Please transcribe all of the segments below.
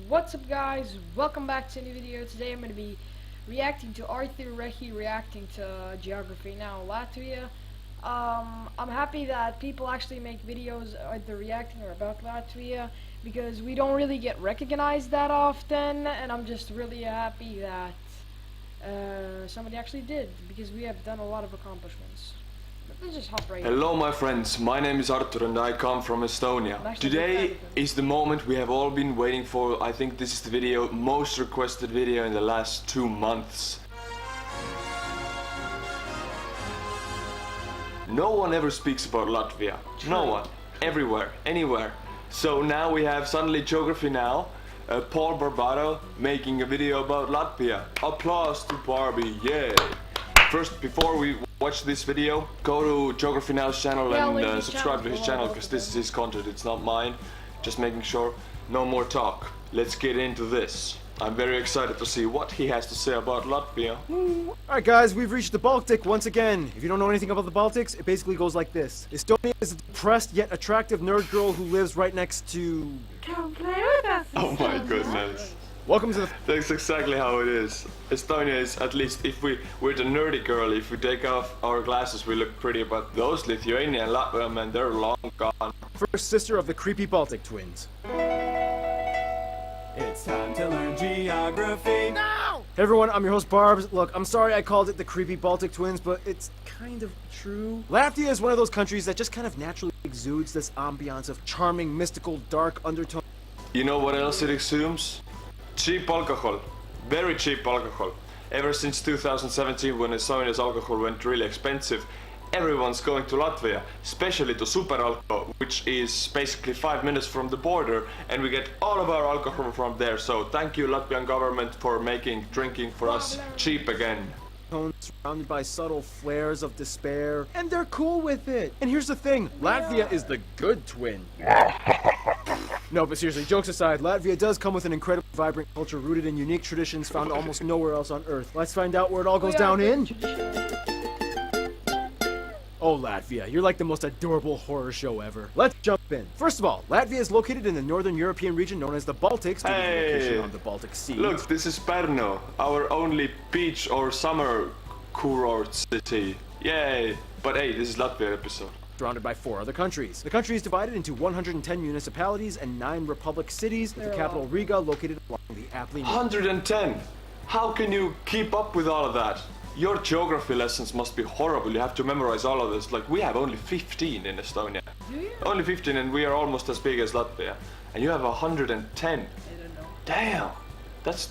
What's up, guys? Welcome back to a new video. Today I'm going to be reacting to Arthur Rehi reacting to geography. Now, Latvia, I'm happy that people actually make videos either reacting or about Latvia, because we don't really get recognized that often, and I'm just really happy that somebody actually did, because we have done a lot of accomplishments. Let's just hop right in. Hello my friends, my name is Artur and I come from Estonia. Today is the moment we have all been waiting for. I think this is the most requested video in the last 2 months. No one ever speaks about Latvia. No one. Everywhere. Anywhere. So now we have suddenly Geography Now. Paul Barbado making a video about Latvia. Applause to Barbie, yay! First, before we watch this video, go to Geography Now's channel and subscribe to his channel, because this is his content, it's not mine. Just making sure. No more talk. Let's get into this. I'm very excited to see what he has to say about Latvia. Alright guys, we've reached the Baltic once again. If you don't know anything about the Baltics, it basically goes like this. Estonia is a depressed yet attractive nerd girl who lives right next to... Come play with us. Oh my goodness. Welcome to the... That's exactly how it is. Estonia is, at least if we're the nerdy girl, if we take off our glasses we look pretty, but those Lithuanian and Latvian men, they're long gone. First sister of the creepy Baltic twins. It's time to learn geography now! Hey everyone, I'm your host Barbs. Look, I'm sorry I called it the creepy Baltic twins, but it's kind of true. Latvia is one of those countries that just kind of naturally exudes this ambiance of charming, mystical, dark undertone. You know what else it exhumes? Cheap alcohol. Very cheap alcohol. Ever since 2017, when Estonia's alcohol went really expensive, everyone's going to Latvia, especially to Superalko, which is basically 5 minutes from the border, and we get all of our alcohol from there. So thank you, Latvian government, for making drinking for us cheap again. Surrounded by subtle flares of despair, and they're cool with it. And here's the thing, Latvia is the good twin. No, but seriously, jokes aside, Latvia does come with an incredibly vibrant culture rooted in unique traditions found almost nowhere else on Earth. Let's find out where it all goes down in... Oh, Latvia, you're like the most adorable horror show ever. Let's jump in. First of all, Latvia is located in the northern European region known as the Baltics, due to the location on the Baltic Sea. Look, this is Pärnu, our only beach or summer kurort city. Yay! But hey, this is Latvia episode. Surrounded by 4 other countries. The country is divided into 110 municipalities and 9 republic cities, with the capital Riga located along the aptly... 110! How can you keep up with all of that? Your geography lessons must be horrible. You have to memorize all of this. Like, we have only 15 in Estonia. Do you? Only 15, and we are almost as big as Latvia. And you have 110. I don't know. Damn! That's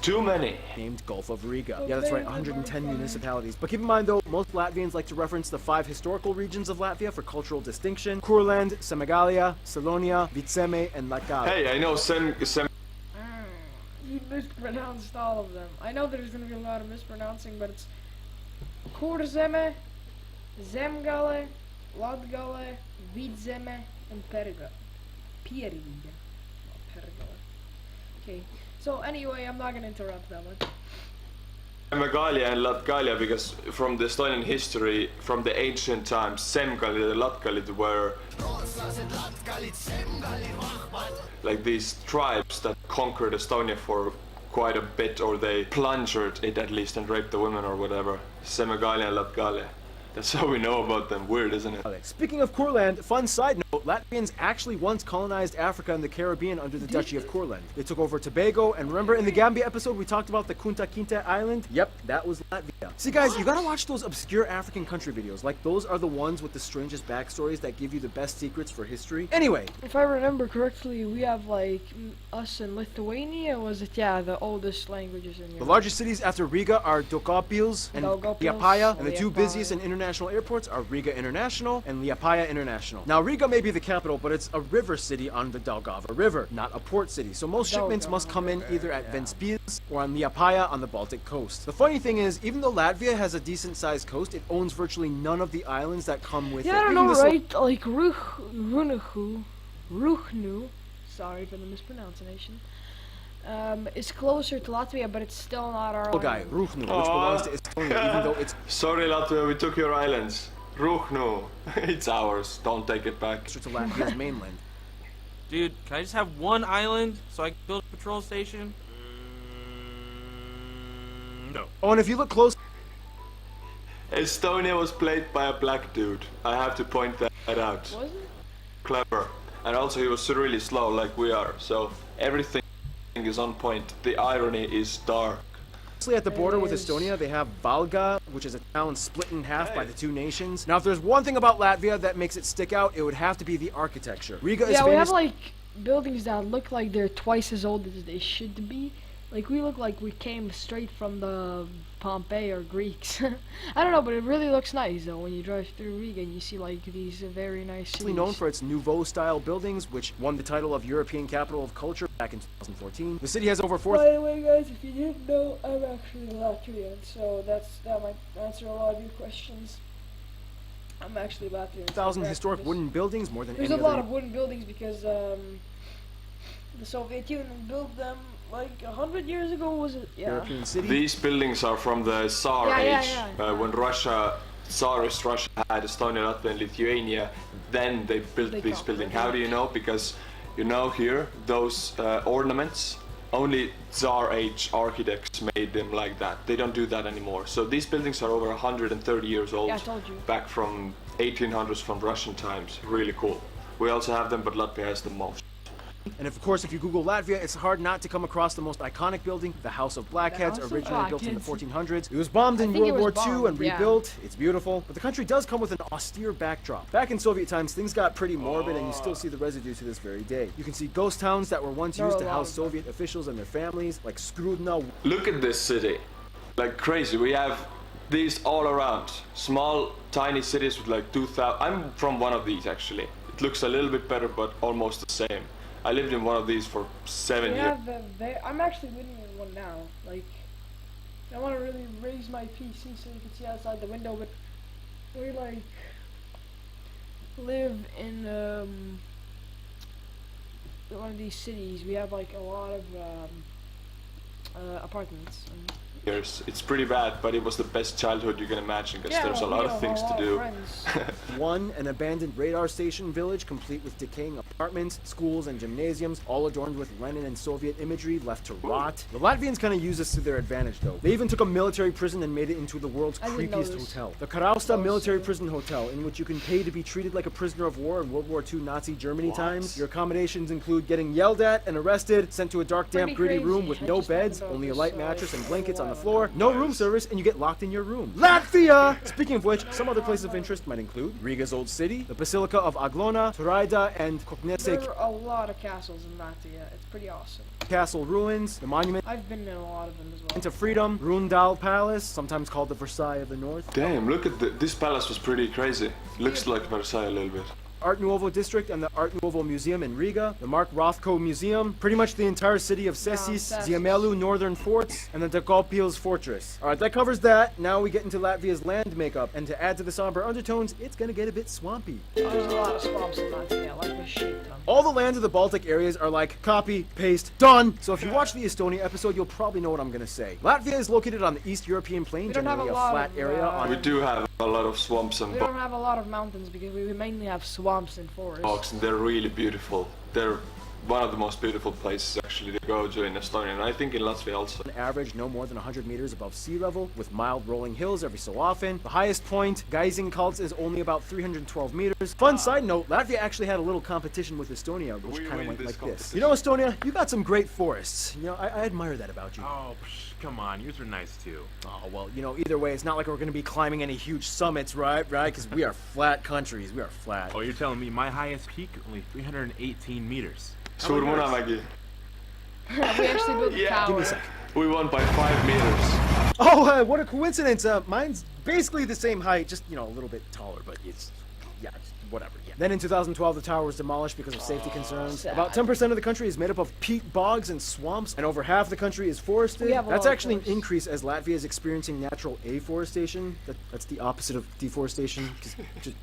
too many. Named Gulf of Riga. Yeah, that's right, 110 municipalities. But keep in mind though, most Latvians like to reference the 5 historical regions of Latvia for cultural distinction. Kurland, Semigalia, Salonia, Vitseme, and Latgale. Hey, I know You mispronounced all of them. I know there's gonna be a lot of mispronouncing, but it's Kurzeme, Zemgale, Latgale, Vidzeme, and Periga. Pieriga. Not Perigale. Okay, so anyway, I'm not gonna interrupt that much. Semigalia and Latgalia, because from the Estonian history, from the ancient times, Semgalid and Latgalid were like these tribes that conquered Estonia for quite a bit, or they plundered it at least and raped the women or whatever. Semigalia and Latgalia. That's all we know about them. Weird, isn't it? Speaking of Kurland, fun side note, Latvians actually once colonized Africa and the Caribbean under the Duchy of Kurland. They took over Tobago, and remember in the Gambia episode we talked about the Kunta Kinte Island? Yep, that was Latvia. See guys, you gotta watch those obscure African country videos. Like, those are the ones with the strangest backstories that give you the best secrets for history. Anyway. If I remember correctly, we have like, us in Lithuania, was it? Yeah, the oldest languages in Europe. The largest cities after Riga are Daugavpils and Liepāja, and the 2 busiest and international airports are Riga International and Liepāja International. Now Riga may be the capital, but it's a river city on the Daugava River, not a port city. So most shipments must come in either at Ventspils or on Liepāja on the Baltic coast. The funny thing is, even though Latvia has a decent sized coast, it owns virtually none of the islands that come with it. Yeah, I don't know, right? Like Ruhnu, sorry for the mispronunciation, is closer to Latvia, but it's still not our island. Ruhnu, which belongs to Estonia, even though it's... Sorry Latvia, we took your islands. Ruhnu, it's ours. Don't take it back. ...to Latvia's mainland. Dude, can I just have one island so I can build a patrol station? No. Oh, and if you look close, Estonia was played by a black dude. I have to point that out. Was it? Clever. And also he was really slow like we are. So everything is on point. The irony is dark. at the border with Is- Estonia, they have Valga, which is a town split in half by the two nations. Now, if there's one thing about Latvia that makes it stick out, it would have to be the architecture. Riga is Yeah, we have famous. like buildings that look like they're twice as old as they should be. Like we look like we came straight from the Pompeii or Greeks. I don't know, but it really looks nice though when you drive through Riga and you see like these very nice cities. known for its Nouveau-style buildings, which won the title of European Capital of Culture back in 2014. The city has over 4,000 By the way, guys, if you didn't know, I'm actually Latvian, so that might answer a lot of your questions. I'm actually Latvian. so historic wooden buildings, more than There's any a lot other. of wooden buildings because the Soviet Union built them like 100 years ago, was it? Yeah. European city. These buildings are from the Tsar Yeah, age, yeah. when Tsarist Russia had Estonia, Latvia, and Lithuania. Then they built They this got building. it. How do you know? Because you know here those ornaments. Only Tsar age architects made them like that. They don't do that anymore. So these buildings are over 130 years old. Yeah, I told you. Back from 1800s, from Russian times. Really cool. We also have them, but Latvia has the most. And of course, if you Google Latvia, it's hard not to come across the most iconic building, the House of Blackheads, House of originally built in the Blackheads. 1400s. It was bombed in I think it World War was II and bombed, yeah. rebuilt. It's beautiful, but the country does come with an austere backdrop. Back in Soviet times, things got pretty morbid, and you still see the residue to this very day. You can see ghost towns that were once There are used a to lot house of them. Soviet officials and their families, like Skrudna. Look at this city, like crazy. We have these all around, small, tiny cities with like 2,000. I'm from one of these actually. It looks a little bit better, but almost the same. I lived in one of these for 7 We years. have I'm actually living in one now. Like, I want to really raise my PC so you can see outside the window, but we like live in one of these cities. We have like a lot of apartments. It's pretty bad, but it was the best childhood you can imagine because there's a lot of things to do. One, an abandoned radar station village complete with decaying apartments, schools, and gymnasiums, all adorned with Lenin and Soviet imagery left to rot. The Latvians kind of use this to their advantage, though. They even took a military prison and made it into the world's I didn't know creepiest this. hotel. The Karausta Oh, Military so- Prison Hotel, in which you can pay to be treated like a prisoner of war in World War II Nazi Germany times. Your accommodations include getting yelled at and arrested, sent to a dark, damp, Pretty gritty crazy. room with I no just learned beds, about only a this, light so mattress and it's blankets on the wild. floor, no room service, and you get locked in your room. Latvia! Speaking of which, some other places of interest might include Riga's Old City, the Basilica of Aglona, Turaida, and Koknese There are a lot of castles in Latvia. It's pretty awesome. Castle ruins, the monument I've been in a lot of them as well. to freedom, Rundal Palace, sometimes called the Versailles of the North, Damn, look at this palace was pretty crazy. Looks like Versailles a little bit. Art Nouveau District and the Art Nouveau Museum in Riga, the Mark Rothko Museum, pretty much the entire city of Sesis, Sesis. Ziemelu Northern Forts, and the Daugavpils Fortress. Alright, that covers that. Now we get into Latvia's land makeup, and to add to the somber undertones, it's gonna get a bit swampy. There's a lot of swamps in Latvia, like a shit ton. All the lands of the Baltic areas are like copy, paste, done. So if you watch the Estonia episode, you'll probably know what I'm gonna say. Latvia is located on the East European plain, We don't have generally a a lot flat of, area on We do have a lot of swamps and We don't have a lot of mountains because we mainly have swamps and forests. bogs, and they're really beautiful. They're one of the most beautiful places actually to go to in Estonia, and I think in Latvia also. an average no more than 100 meters above sea level, with mild rolling hills every so often. The highest point, Geisenkalts, is only about 312 meters. Fun side note, Latvia actually had a little competition with Estonia, which We kind of win went this like this. competition. You know, Estonia, you got some great forests. You know, I admire that about you. Oh, come on, yours are nice too. Oh, well, you know, either way, it's not like we're going to be climbing any huge summits, right? Because we are flat countries. We are flat. Oh, you're telling me my highest peak only 318 meters. Suurmunamägi. We actually built a tower. Give me a sec. We won by 5 meters. Oh, what a coincidence. Mine's basically the same height, just, you know, a little bit taller, but it's, yeah, just whatever, yeah. Then in 2012, the tower was demolished because of safety concerns. sad. About 10% of the country is made up of peat bogs and swamps, and over half the country is forested. We have a That's lot of actually an forests. increase as Latvia is experiencing natural afforestation. That's the opposite of deforestation,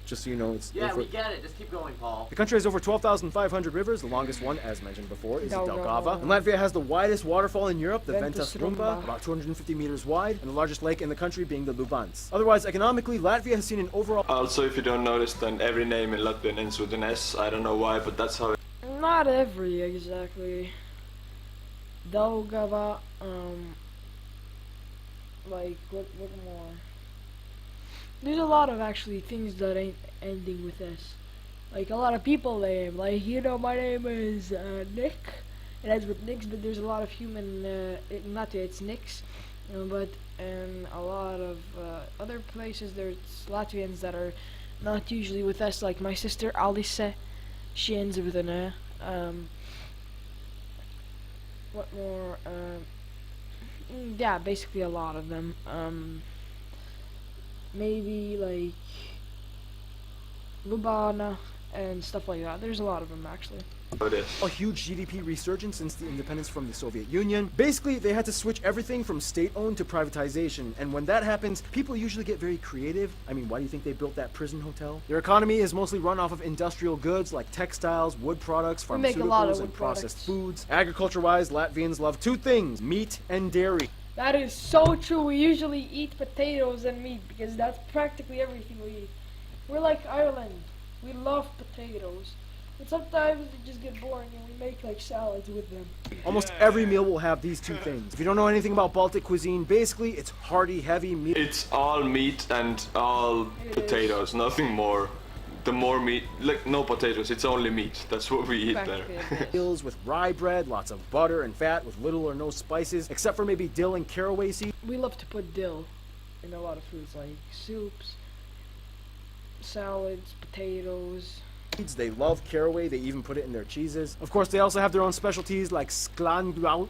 just so you know, it's Yeah, we get it. Just keep going, Paul. The country has over 12,500 rivers. The longest one, as mentioned before, is the Daugava. Daugava. And Latvia has the widest waterfall in Europe, the Ventus Ventus Rumba. Rumba, about 250 meters wide, and the largest lake in the country being the Lubans. Otherwise, economically, Latvia has seen an overall Also, if you don't notice, then every name in Latvian ends with an S. I don't know why, but that's how it No, not every exactly. Daugava, like what more? There's a lot of actually things that ain't ending with S. Like a lot of people name, like my name is Nick. It ends with Nicks, but there's a lot of human, it's Nicks, but in a lot of other places there's Latvians that are not usually with S, like my sister Alice, she ends with an what more? Yeah, basically a lot of them. Maybe like Lubana and stuff like that. There's a lot of them actually. A huge GDP resurgence since the independence from the Soviet Union. Basically, they had to switch everything from state-owned to privatization, and when that happens, people usually get very creative. I mean, why do you think they built that prison hotel? Their economy is mostly run off of industrial goods like textiles, wood products, We make a lot of pharmaceuticals, wood and processed products. foods. Agriculture-wise, Latvians love two things: meat and dairy. That is so true. We usually eat potatoes and meat because that's practically everything we eat. We're like Ireland. We love potatoes. But sometimes they just get boring and we make like salads with them. Almost every meal will have these two things. If you don't know anything about Baltic cuisine, basically it's hearty, heavy meat. It's all meat and all potatoes, nothing more. The more meat, like no potatoes, it's only meat. That's what we eat there. Meals with rye bread, lots of butter and fat with little or no spices, except for maybe dill and caraway seed. We love to put dill in a lot of foods like soups, salads, potatoes. They love caraway, they even put it in their cheeses. Of course, they also have their own specialties like sklandrausis,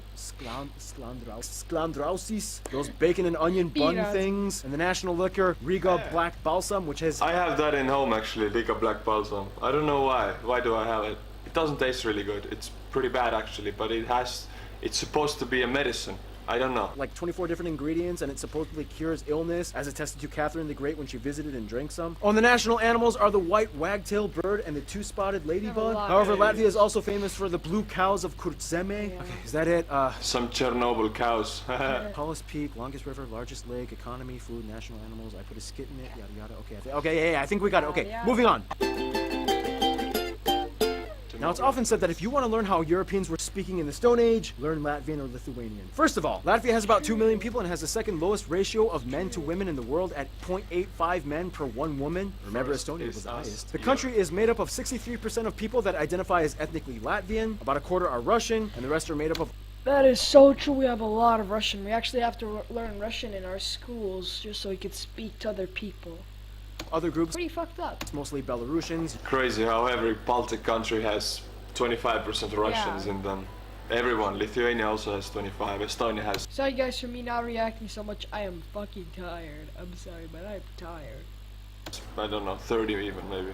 those bacon and onion bun Peanuts. things, and the national liquor, Riga Black Balsam, which has... I have that in home actually, Liga Black Balsam. I don't know why. Why do I have it? It doesn't taste really good. It's pretty bad actually, but it's supposed to be a medicine. I don't know. Like 24 different ingredients, and it supposedly cures illness, as attested to Catherine the Great when she visited and drank some. Oh, and the national animals are the white wagtail bird and the two-spotted ladybug. However, Latvia is also famous for the blue cows of Kurtzeme. Yeah. Okay, is that it? Some Chernobyl cows. Tallest peak, longest river, largest lake, economy, food, national animals. I put a skit in it, yada yada. Okay, yeah, I think we got it. Okay, Yeah. moving on. Now, it's often said that if you want to learn how Europeans were speaking in the Stone Age, learn Latvian or Lithuanian. First of all, Latvia has about 2 million people and has the second lowest ratio of men to women in the world at 0.85 men per 1 woman. Remember, Estonia was the highest. The country is made up of 63% of people that identify as ethnically Latvian, about a quarter are Russian, and the rest are made up of... That is so true. We have a lot of Russian. We actually have to learn Russian in our schools just so we could speak to other people. Other groups, Pretty fucked up. mostly Belarusians. Crazy how every Baltic country has 25% Russians Yeah. in them. Everyone. Lithuania also has 25. Estonia has. Sorry guys for me not reacting so much. I am fucking tired. I'm sorry, but I'm tired. I don't know, 30 even maybe.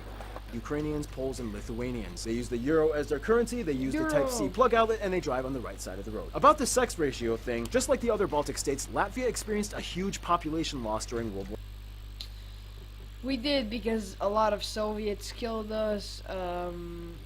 Ukrainians, Poles, and Lithuanians. They use the euro as their currency, they use the Type-C Euro. plug outlet, and they drive on the right side of the road. About the sex ratio thing, just like the other Baltic states, Latvia experienced a huge population loss during World War. We did because a lot of Soviets killed us.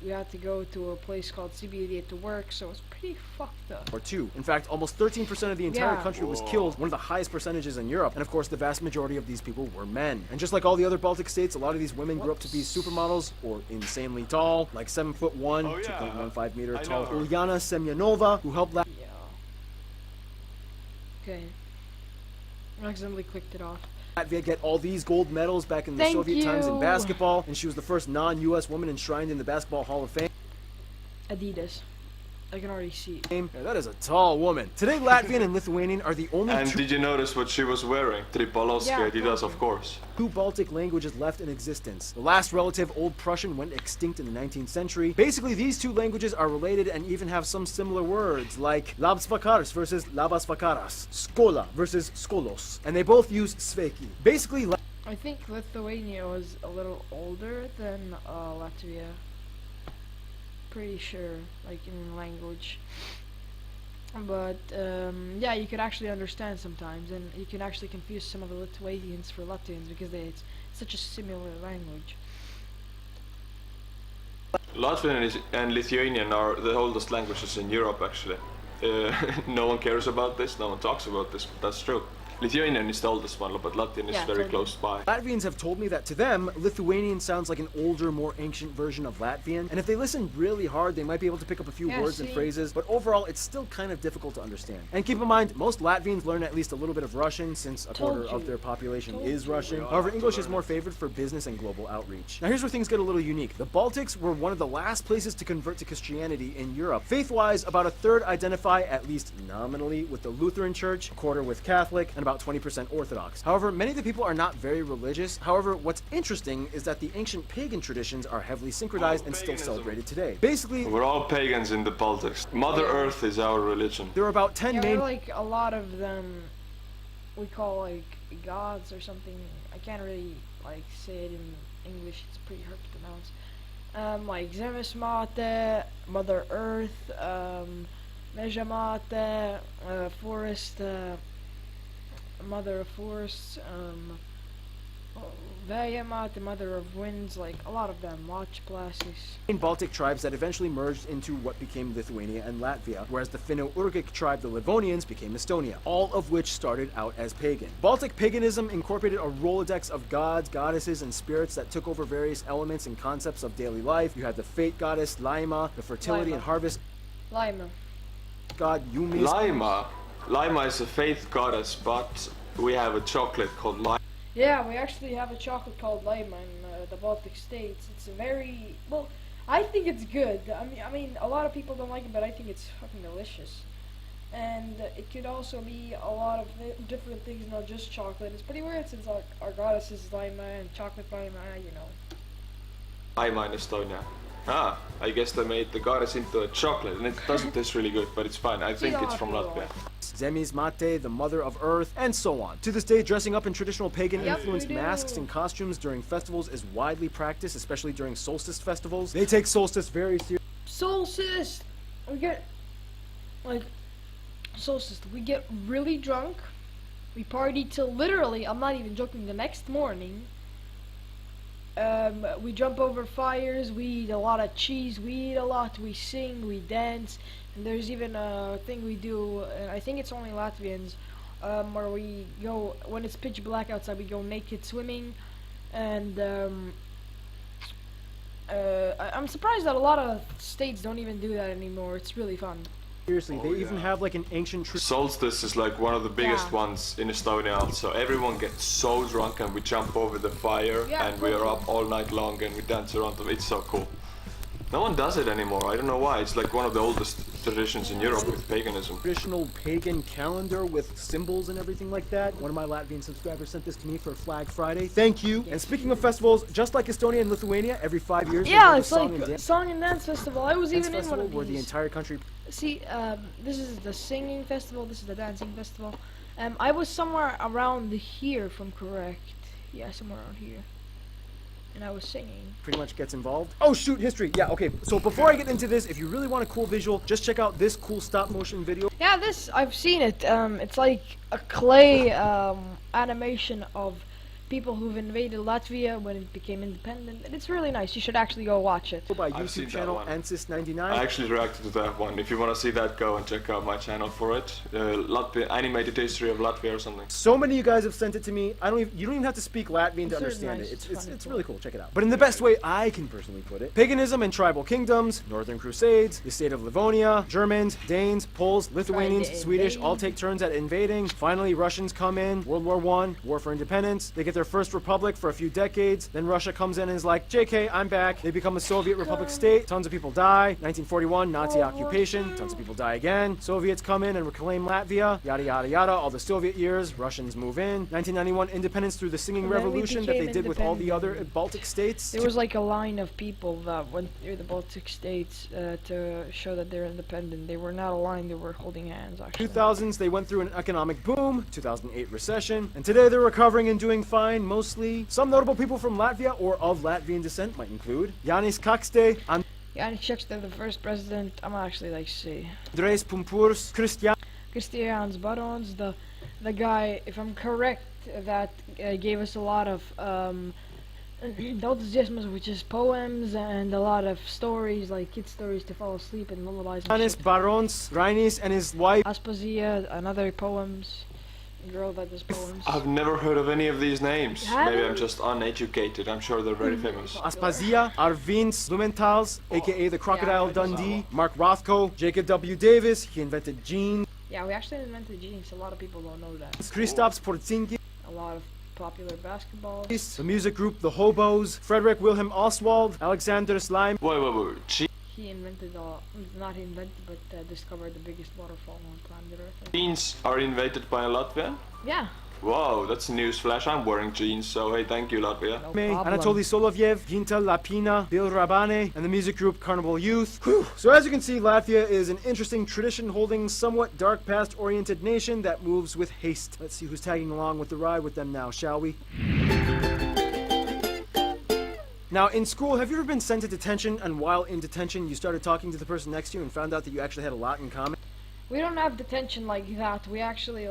We had to go to a place called Siberia to work, so it's pretty fucked up. II. In fact, almost 13% of the entire Yeah. country was killed, one of the highest percentages in Europe. And of course, the vast majority of these people were men. And just like all the other Baltic states, a lot of these women grew up to be supermodels or insanely tall, like 7'1", Oh, yeah. 2.15 meter I tall know her. Ulyana Semyonova, who helped Yeah. Okay. I accidentally clicked it off. Latvia get all these gold medals back in the Thank Soviet times in you. basketball, and she was the first non-US woman enshrined in the Basketball Hall of Fame. Adidas. I can already see. Yeah, that is a tall woman. Today, Latvian and Lithuanian are the only And two did you notice what she was wearing? Tripolowska Yeah, Adidas, of course. Baltic languages left in existence. The last relative, Old Prussian, went extinct in the 19th century. Basically, these two languages are related and even have some similar words, like labs vakaras versus labas vakaras, skola versus skolos, and they both use sveki. Basically, I think Lithuania was a little older than Latvia. Pretty sure, like in language. But yeah, you could actually understand sometimes, and you can actually confuse some of the Lithuanians for Latvians because it's such a similar language. Latvian and Lithuanian are the oldest languages in Europe, actually. No one cares about this, no one talks about this, but that's true. Lithuanian is the oldest one, but Latvian is Yeah, very totally. close by. Latvians have told me that to them, Lithuanian sounds like an older, more ancient version of Latvian, and if they listen really hard, they might be able to pick up a few Yeah, words and see? phrases, but overall, it's still kind of difficult to understand. And keep in mind, most Latvians learn at least a little bit of Russian, since a Told quarter of you. their population Told is you. Russian. We all However, have to English is learn more it. favored for business and global outreach. Now here's where things get a little unique. The Baltics were one of the last places to convert to Christianity in Europe. Faith-wise, about a third identify, at least nominally, with the Lutheran Church, a quarter with Catholic, and about 20% Orthodox. However, many of the people are not very religious. However, what's interesting is that the ancient pagan traditions are heavily synchronized and still paganism. celebrated today. Basically, We're all pagans in the Baltics. Mother Earth is our religion. there are about 10 Yeah, main like a lot of them we call like gods or something. I can't really like say it in English. It's pretty hard to pronounce. Like Zemes Mate, Mother Earth, Meja Mate, Forest, Mother of Forests, Veja Mate, Mother of Winds, like a lot of them. Watch Plasis. Baltic tribes that eventually merged into what became Lithuania and Latvia, whereas the Finno-Ugric tribe, the Livonians, became Estonia, all of which started out as pagan. Baltic paganism incorporated a Rolodex of gods, goddesses, and spirits that took over various elements and concepts of daily life. You had the fate goddess Laima, the fertility Laima. and harvest Lima. god Yumi. Lima. Lima is a faith goddess, but we have a chocolate called Lima. Yeah, we actually have a chocolate called Lima in the Baltic states. It's a very well. I think it's good. I mean, a lot of people don't like it, but I think it's fucking delicious. And it could also be a lot of different things, not just chocolate. It's pretty weird since our goddess is Lima and chocolate Lima, you know. Lima in Estonia. Ah, I guess they made the goddess into a chocolate, and it doesn't taste really good, but it's fine. I think it's from Latvia. Zemis Mate, the mother of earth, and so on. To this day, dressing up in traditional pagan Yep, influenced we do. masks and costumes during festivals is widely practiced, especially during solstice festivals. They take solstice very seriously. Solstice! We get, like, solstice. We get really drunk. We party till literally, I'm not even joking, the next morning. We jump over fires, we eat a lot of cheese, we eat a lot, we sing, we dance, and there's even a thing we do, I think it's only Latvians, where we go, when it's pitch black outside, we go naked swimming, and I'm surprised that a lot of states don't even do that anymore. It's really fun. Seriously, they even have like an ancient Solstice is like one of the biggest Yeah. ones in Estonia also. Everyone gets so drunk and we jump over the fire Yeah, and we are totally. up all night long and we dance around them. It's so cool. No one does it anymore. I don't know why. It's like one of the oldest traditions in Europe with paganism. traditional pagan calendar with symbols and everything like that. One of my Latvian subscribers sent this to me for Flag Friday. Thank you. And speaking of festivals, just like Estonia and Lithuania, every 5 years Yeah, there's it's a song like and dance song and dance festival. I was even in one festival of where the these. entire country See, this is the singing festival, this is the dancing festival. I was somewhere around here, if I'm correct. Yeah, somewhere around here. And I was singing. pretty much gets involved. Oh shoot, history. Yeah, okay. So before I get into this, if you really want a cool visual, just check out this cool stop motion video. Yeah, this, I've seen it. It's like a clay animation of people who've invaded Latvia when it became independent. And it's really nice. You should actually go watch it. By I've seen YouTube that channel one. Ansis99. I actually reacted to that one. If you want to see that, go and check out my channel for it. Latvia, animated history of Latvia or something. So many of you guys have sent it to me. You don't even have to speak Latvian to It's really understand nice. it. It's It's fun. really cool. Check it out. But in the best way I can personally put it: paganism and tribal kingdoms, Northern Crusades, the state of Livonia, Germans, Danes, Poles, Lithuanians, Trying to Swedish, all invade. take turns at invading. Finally, Russians come in. World War I, War for Independence. They get their first republic for a few decades. Then Russia comes in and is like, "JK, I'm back." They become a Soviet republic state. Tons of people die. 1941, Nazi World War occupation. II. Tons of people die again. Soviets come in and reclaim Latvia. Yada yada yada. All the Soviet years. Russians move in. 1991, independence through the singing And then we revolution that they became did with all the other independent. Baltic states. There was like a line of people that went through the Baltic states to show that they're independent. They were not a line, they were holding hands, actually. 2000s, they went through an economic boom, 2008 recession, and today they're recovering and doing fine, mostly. Some notable people from Latvia or of Latvian descent might include Jānis Kakste, Jānis Čakste, the first president, I'm actually like, see. Andrejs Pumpurs, Kristians Barons, the guy, if I'm correct, that gave us a lot of Daudzesmas, which is poems, and a lot of stories, like kid stories to fall asleep and lullabies and Jānis shit. Barons, Rainis and his wife Aspasia and other poems. girl that does poems. I've never heard of any of these names. Maybe I'm Haven't? just uneducated. I'm sure they're very famous. Aspazia, Arvin's Blumenthal's, aka the Crocodile Yeah, Dundee, Mark Rothko, Jacob W. Davis, he invented jeans, Yeah, we actually invented jeans. A lot of people don't know that. Kristaps Porzingis, A lot of popular basketball. the music group The Hobos, Frederick Wilhelm Oswald, Alexander Slime, Wait. He invented, not invented, but discovered the biggest waterfall on planet Earth. Jeans are invented by a Latvian? Yeah, Wow, that's a news flash. I'm wearing jeans, so hey, thank you, Latvia. no May, problem. Anatoly Solovyev, Ginta Lapina, Bill Rabane, and the music group Carnival Youth. Whew. So as you can see, Latvia is an interesting tradition-holding, somewhat dark past-oriented nation that moves with haste. Let's see who's tagging along with the ride with them now, shall we? Now, in school, have you ever been sent to detention, and while in detention, you started talking to the person next to you and found out that you actually had a lot in common? We don't have detention like that. We actually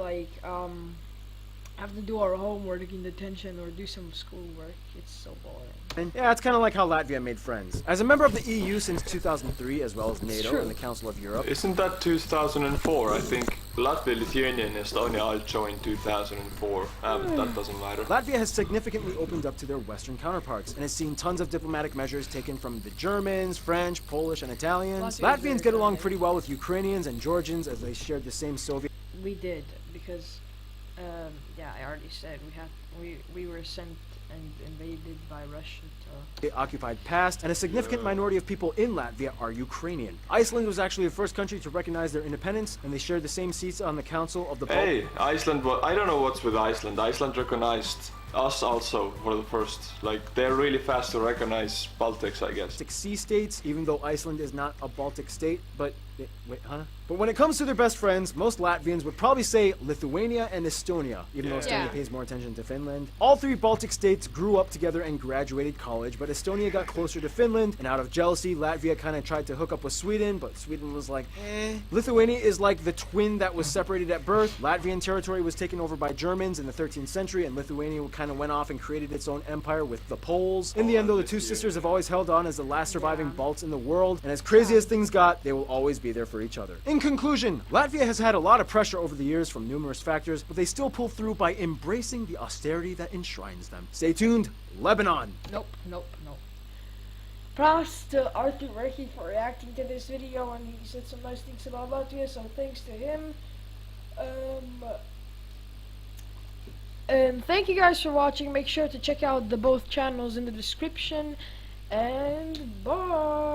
have to do our homework in detention or do some schoolwork. It's so boring. And yeah, it's kind of like how Latvia made friends. As a member of the EU since 2003, as well as NATO true. and the Council of Europe. Isn't that 2004? I think Latvia, Lithuania, and Estonia all joined 2004. But that doesn't matter. Latvia has significantly opened up to their Western counterparts and has seen tons of diplomatic measures taken from the Germans, French, Polish, and Italians. Latvia is Latvians very get along friendly. pretty well with Ukrainians and Georgians as they shared the same Soviet We did because, yeah, I already said we were sent and invaded by Russia to. occupied past, and a significant minority of people in Latvia are Ukrainian. Iceland was actually the first country to recognize their independence, and they shared the same seats on the Council of the Hey, Iceland, I don't know what's with Iceland. Iceland recognized us also for the first. Like, they're really fast to recognize Baltics, I guess. Baltic Sea states, even though Iceland is not a Baltic state, but wait, huh? But when it comes to their best friends, most Latvians would probably say Lithuania and Estonia, even though Estonia Yeah. pays more attention to Finland. All three Baltic states grew up together and graduated college, but Estonia got closer to Finland, and out of jealousy, Latvia kind of tried to hook up with Sweden, but Sweden was like, eh. Lithuania is like the twin that was separated at birth. Latvian territory was taken over by Germans in the 13th century, and Lithuania kind of went off and created its own empire with the Poles. In the end, though, the two sisters have always held on as the last surviving Balts in the world, and as crazy as things got, they will always be there for each other. In conclusion, Latvia has had a lot of pressure over the years from numerous factors, but they still pull through by embracing the austerity that enshrines them. Stay tuned, Lebanon! Nope. Props to Arthur Rechi for reacting to this video, and he said some nice things about Latvia, so thanks to him. And thank you guys for watching. Make sure to check out the both channels in the description, and bye!